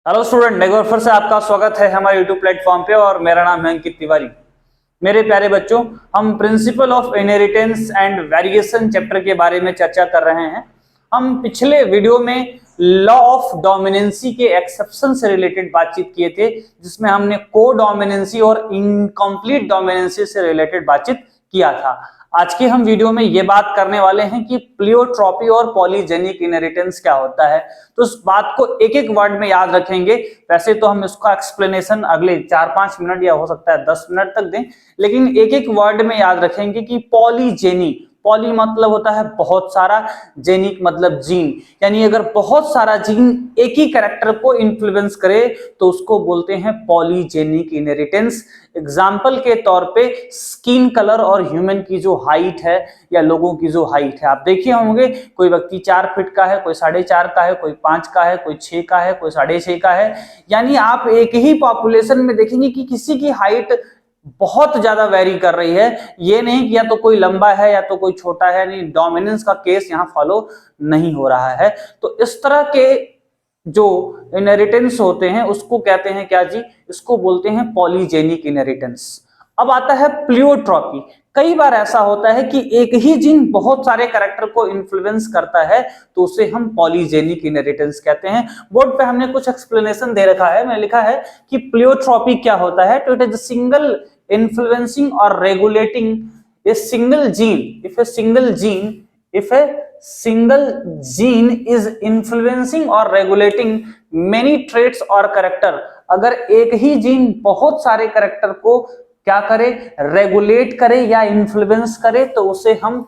Hello student, एक बार फिर से आपका स्वागत है हमारे यूट्यूब प्लेटफॉर्म पे और मेरा नाम है अंकित तिवारी। मेरे प्यारे बच्चों, हम principle of inheritance and variation chapter के बारे में चर्चा कर रहे हैं। हम पिछले वीडियो में लॉ ऑफ डोमिनेंसी के एक्सेप्शन से रिलेटेड बातचीत किए थे, जिसमें हमने को डोमिनेंसी और इनकम्प्लीट डोमिनेंसी से रिलेटेड बातचीत किया था। आज के हम वीडियो में ये बात करने वाले हैं कि प्लियोट्रॉपी और पॉलीजेनिक इनहेरिटेंस क्या होता है। तो इस बात को एक एक वर्ड में याद रखेंगे। वैसे तो हम इसका एक्सप्लेनेशन अगले 4-5 मिनट या हो सकता है 10 मिनट तक दें, लेकिन एक एक वर्ड में याद रखेंगे कि पॉलीजेनी, पॉली मतलब होता है बहुत सारा, जेनिक मतलब जीन, यानी अगर बहुत सारा जीन एक ही कैरेक्टर को इन्फ्लुएंस करे तो उसको बोलते हैं पॉलीजेनिक इनहेरिटेंस। एग्जाम्पल के तौर पे स्किन कलर और ह्यूमन की जो हाइट है या लोगों की जो हाइट है, आप देखिए होंगे कोई व्यक्ति 4 फीट का है, कोई 4.5 का है, कोई 5 का है, कोई 6 का है, कोई 6.5 का है। यानी आप एक ही पॉपुलेशन में देखेंगे कि किसी की हाइट बहुत ज्यादा वेरी कर रही है। ये नहीं कि या तो कोई लंबा है या तो कोई छोटा है, नहीं, डोमिनेंस का केस यहाँ फॉलो नहीं हो रहा है। तो इस तरह के जो इनहेरिटेंस होते हैं उसको कहते हैं क्या जी, इसको बोलते हैं पॉलीजेनिक इनहेरिटेंस। अब आता है प्लियोट्रॉपी। कई बार ऐसा होता है कि एक ही जीन बहुत सारे कैरेक्टर को इन्फ्लुएंस करता है, तो उसे हम पॉलीजेनिक इनहेरिटेंस कहते हैं। बोर्ड पे हमने कुछ एक्सप्लेनेशन दे रखा है, मैंने लिखा है कि प्लियोट्रॉपी क्या होता है। तो it is single influencing or regulating a single gene. If a single gene is influencing or regulating many traits or character, अगर एक ही जीन बहुत सारे कैरेक्टर को क्या करे, रेगुलेट करे या इन्फ्लुएंस करे, तो उसे हम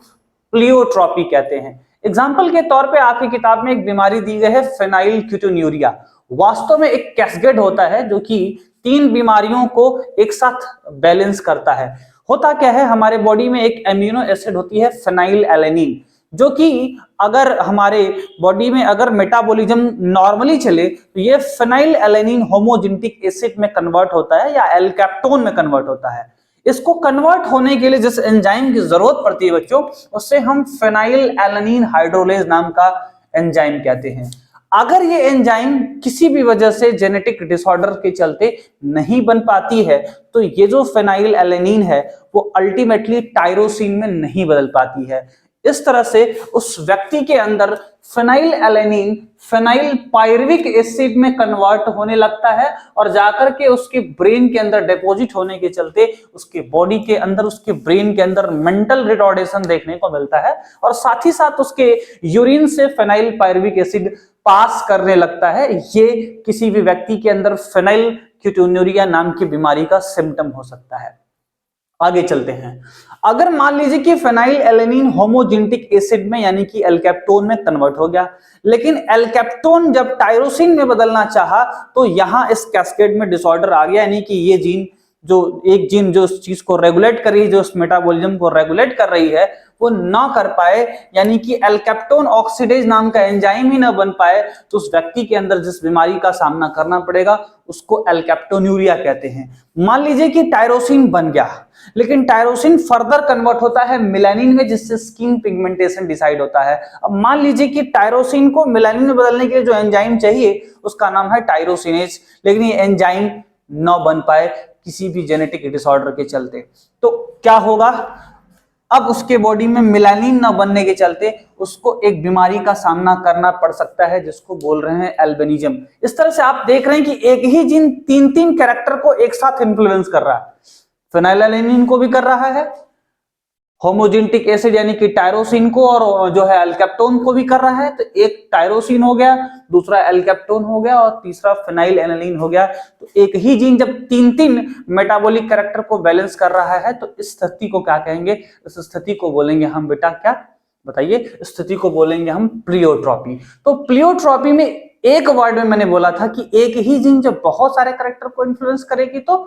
प्लियोट्रॉपी कहते हैं। एग्जाम्पल के तौर पे आपकी किताब में एक बीमारी दी गई है फेनाइलक्यूटिन्यूरिया। वास्तव में एक कैस्केड होता है जो कि 3 बीमारियों को एक साथ बैलेंस करता है। होता क्या है, हमारे बॉडी में एक एमिनो एसिड होती है फेनाइलएलेनिन, जो कि अगर हमारे बॉडी में अगर मेटाबॉलिज्म नॉर्मली चले तो ये फेनाइलएलेनिन होमोजेनिक एसिड में कन्वर्ट होता है या एल्केप्टोन में कन्वर्ट होता है। इसको कन्वर्ट होने के लिए जिस एंजाइम की जरूरत पड़ती है बच्चों, उससे हम फेनाइलएलेनिन हाइड्रोलेज नाम का एंजाइम कहते हैं। अगर ये एंजाइम किसी भी वजह से जेनेटिक डिसऑर्डर के चलते नहीं बन पाती है, तो ये जो फेनाइलएलेनिन है वो अल्टीमेटली टायरोसिन में नहीं बदल पाती है। इस तरह से उस व्यक्ति के अंदर फेनाइलएलेनिन फेनाइल पायरुविक एसिड में कन्वर्ट होने लगता है और जाकर के उसके ब्रेन के अंदर डिपॉजिट होने के चलते उसके बॉडी के अंदर, उसके ब्रेन के अंदर मेंटल रिटार्डेशन देखने को मिलता है और साथ ही साथ उसके यूरिन से फेनाइल पायरुविक एसिड पास करने लगता है। ये किसी भी व्यक्ति के अंदर फेनाइलक्यूटिन्यूरिया नाम की बीमारी का सिम्टम हो सकता है। आगे चलते हैं। अगर मान लीजिए कि फेनाइलएलेनिन होमोजेनिक एसिड में यानी कि एल्केप्टोन में कन्वर्ट हो गया, लेकिन एल्केप्टोन जब टायरोसिन में बदलना चाहा तो यहां इस कैस्केड में डिसऑर्डर आ गया, यानी कि ये जीन जो एक जीन जो इस चीज को रेगुलेट कर रही है, जो इस मेटाबॉलिज्म को रेगुलेट कर रही है, वो ना कर पाए, यानी कि एल्केप्टोन ऑक्सीडेज नाम का एंजाइम ही ना बन पाए, तो उस व्यक्ति के अंदर जिस बीमारी का सामना करना पड़ेगा उसको एल्केप्टोन्यूरिया कहते हैं। मान लीजिए कि टायरोसिन बन गया, लेकिन टायरोसिन फर्दर कन्वर्ट होता है मेलानिन में, जिससे स्किन पिगमेंटेशन डिसाइड होता है। अब मान लीजिए कि टायरोसिन को मेलानिन में बदलने के लिए जो एंजाइम चाहिए उसका नाम है टायरोसिनेज, लेकिन ये एंजाइम न बन पाए किसी भी जेनेटिक डिसऑर्डर के चलते, तो क्या होगा, अब उसके बॉडी में मेलानिन न बनने के चलते उसको एक बीमारी का सामना करना पड़ सकता है जिसको बोल रहे हैं एल्बिनिज्म। इस तरह से आप देख रहे हैं कि एक ही जीन 3 कैरेक्टर को एक साथ इन्फ्लुएंस कर रहा है, फेनाइलएलेनिन को भी कर रहा है, होमोजेनिक एसिड यानी कि टायरोसिन को और जो है एल्केप्टोन को भी कर रहा है। तो एक टायरोसिन हो गया, दूसरा एल्केप्टोन हो गया और तीसरा फेनाइलएलेनिन हो गया। तो एक ही जीन जब 3 मेटाबॉलिक कैरेक्टर को बैलेंस कर रहा है तो इस स्थिति को क्या कहेंगे, इस स्थिति को बोलेंगे हम, बेटा क्या बताइए, इस स्थिति को बोलेंगे हम प्लियोट्रॉपी। तो प्लियोट्रॉपी में एक वर्ड में मैंने बोला था कि एक ही जीन जब बहुत सारे कैरेक्टर को इन्फ्लुएंस करेगी तो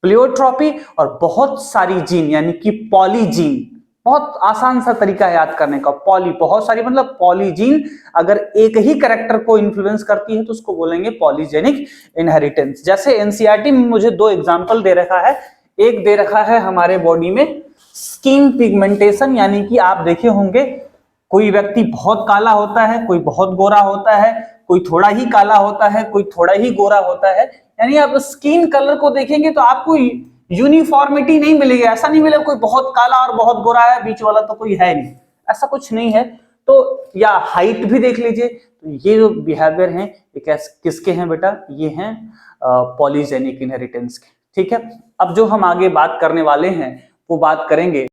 प्लियोट्रॉपी, और बहुत सारी जीन यानी कि पॉलीजीन, बहुत आसान सा तरीका है याद करने का, पॉली बहुत सारी मतलब पॉलीजीन अगर एक ही कैरेक्टर को इन्फ्लुएंस करती है तो उसको बोलेंगे पॉलीजेनिक इनहेरिटेंस। जैसे एनसीईआरटी में मुझे 2 एग्जांपल दे रखा है। एक दे रखा है हमारे बॉडी में स्किन पिगमेंटेशन, यानी कि आप देखे होंगे कोई व्यक्ति बहुत काला होता है, कोई बहुत गोरा होता है, कोई थोड़ा ही काला होता है, कोई थोड़ा ही गोरा होता है। यानी आप स्किन कलर को देखेंगे तो आपको यूनिफॉर्मिटी नहीं मिलेगी, ऐसा नहीं मिलेगा कोई बहुत काला और बहुत गोरा है, बीच वाला तो कोई है नहीं, ऐसा कुछ नहीं है। तो या हाइट भी देख लीजिए, तो ये जो बिहेवियर हैं ये किसके हैं बेटा, ये हैं पॉलीजेनिक इनहेरिटेंस के। ठीक है, अब जो हम आगे बात करने वाले हैं वो बात करेंगे